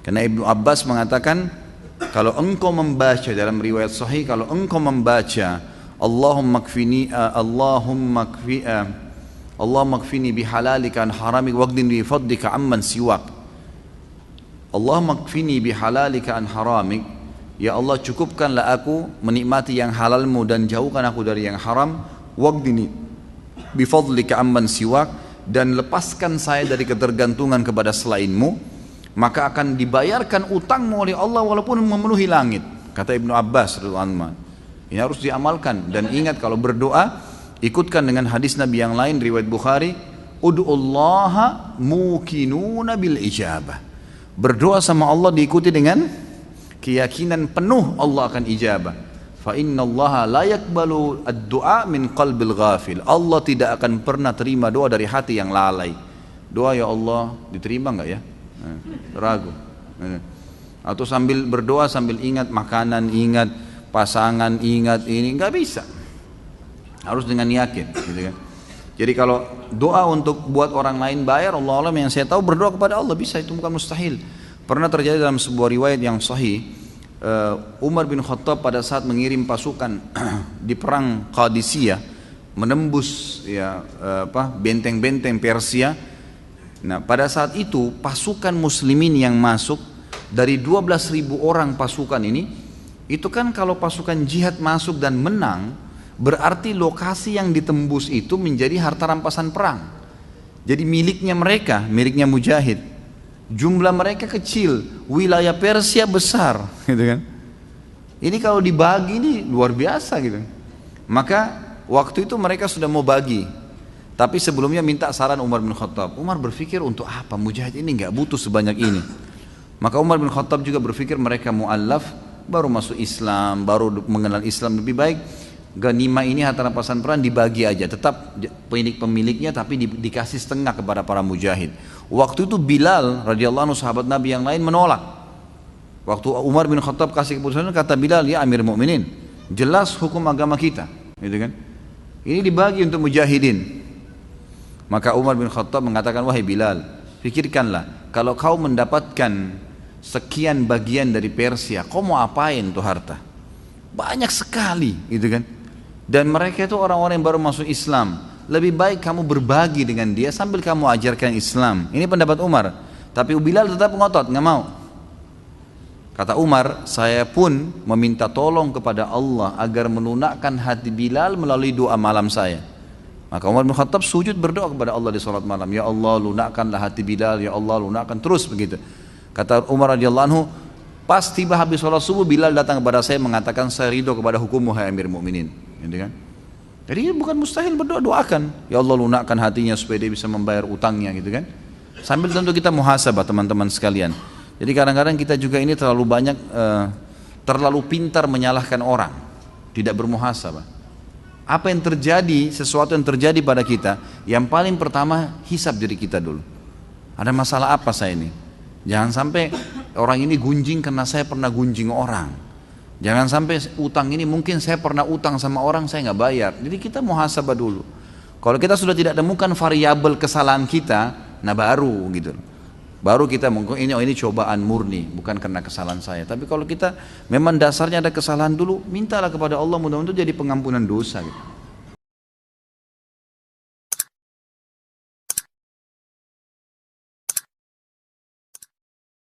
Karena Ibnu Abbas mengatakan, kalau engkau membaca dalam riwayat sahih, kalau engkau membaca Allahumma kfini Allahumma kfini bihalalika an haramik waqdini bi fadlika amman siwak. Allahumma kfini bihalalika an haramik, ya Allah cukupkanlah aku menikmati yang halalmu dan jauhkan aku dari yang haram. Waqdini bi fadlika amman siwak, dan lepaskan saya dari ketergantungan kepada selainmu, maka akan dibayarkan utangmu oleh Allah walaupun memenuhi langit. Kata Ibnu Abbas radhiyallahu anhu. Ini harus diamalkan, dan ingat kalau berdoa ikutkan dengan hadis Nabi yang lain riwayat Bukhari, ud'ullaha mukinuna bil ijabah. Berdoa sama Allah diikuti dengan keyakinan penuh Allah akan ijabah. Fa innallaha la yaqbalu ad-du'a min qalbil ghafil. Allah tidak akan pernah terima doa dari hati yang lalai. Doa ya Allah diterima enggak ya? Ragu. Atau sambil berdoa sambil ingat makanan, ingat pasangan, ingat ini, nggak bisa. Harus dengan yakin, gitu kan. Jadi kalau doa untuk buat orang lain bayar, Allah alam yang saya tahu berdoa kepada Allah bisa, itu bukan mustahil. Pernah terjadi dalam sebuah riwayat yang sahih, Umar bin Khattab pada saat mengirim pasukan di perang Qadisiyah, menembus benteng-benteng Persia. Nah, pada saat itu pasukan muslimin yang masuk dari 12.000 orang pasukan ini, itu kan kalau pasukan jihad masuk dan menang, berarti lokasi yang ditembus itu menjadi harta rampasan perang. Jadi miliknya mereka, miliknya mujahid. Jumlah mereka kecil, wilayah Persia besar, gitu kan. Ini kalau dibagi ini luar biasa gitu. Maka waktu itu mereka sudah mau bagi. Tapi sebelumnya minta saran Umar bin Khattab. Umar berpikir untuk apa? Mujahid ini nggak butuh sebanyak ini. Maka Umar bin Khattab juga berpikir mereka mu'allaf, baru masuk Islam, baru mengenal Islam lebih baik. Ganimah ini harta rampasan perang dibagi aja, tetap pemiliknya tapi dikasih setengah kepada para mujahid. Waktu itu Bilal radhiyallahu anhu sahabat Nabi yang lain menolak. Waktu Umar bin Khattab kasih keputusan, kata Bilal, ya Amir Mukminin, jelas hukum agama kita, gitu kan? Ini dibagi untuk mujahidin. Maka Umar bin Khattab mengatakan, wahai Bilal, pikirkanlah, kalau kau mendapatkan sekian bagian dari Persia, kau mau apain tuh harta? Banyak sekali, gitu kan? Dan mereka itu orang-orang yang baru masuk Islam. Lebih baik kamu berbagi dengan dia sambil kamu ajarkan Islam. Ini pendapat Umar. Tapi Bilal tetap ngotot, nggak mau. Kata Umar, saya pun meminta tolong kepada Allah agar melunakkan hati Bilal melalui doa malam saya. Maka Umar bin Khattab sujud berdoa kepada Allah di salat malam, ya Allah lunakkanlah hati Bilal, ya Allah lunakkan, terus begitu. Kata Umar radhiyallahu anhu, pas tiba habis salat subuh, Bilal datang kepada saya mengatakan, saya ridho kepada hukummu hai Amir Mukminin, gitu kan? Jadi bukan mustahil berdoa, doakan, ya Allah lunakkan hatinya supaya dia bisa membayar utangnya, gitu kan? Sambil tentu kita muhasabah teman-teman sekalian. Jadi kadang-kadang kita juga ini terlalu banyak terlalu pintar menyalahkan orang, tidak bermuhasabah. Apa yang terjadi, sesuatu yang terjadi pada kita, yang paling pertama hisab diri kita dulu. Ada masalah apa saya ini? Jangan sampai orang ini gunjing karena saya pernah gunjing orang. Jangan sampai utang ini mungkin saya pernah utang sama orang saya nggak bayar. Jadi kita muhasabah dulu. Kalau kita sudah tidak temukan variabel kesalahan kita, nah baru gitu. Baru kita mungkin ini cobaan murni, bukan karena kesalahan saya. Tapi kalau kita memang dasarnya ada kesalahan dulu, mintalah kepada Allah mudah-mudahan jadi pengampunan dosa gitu.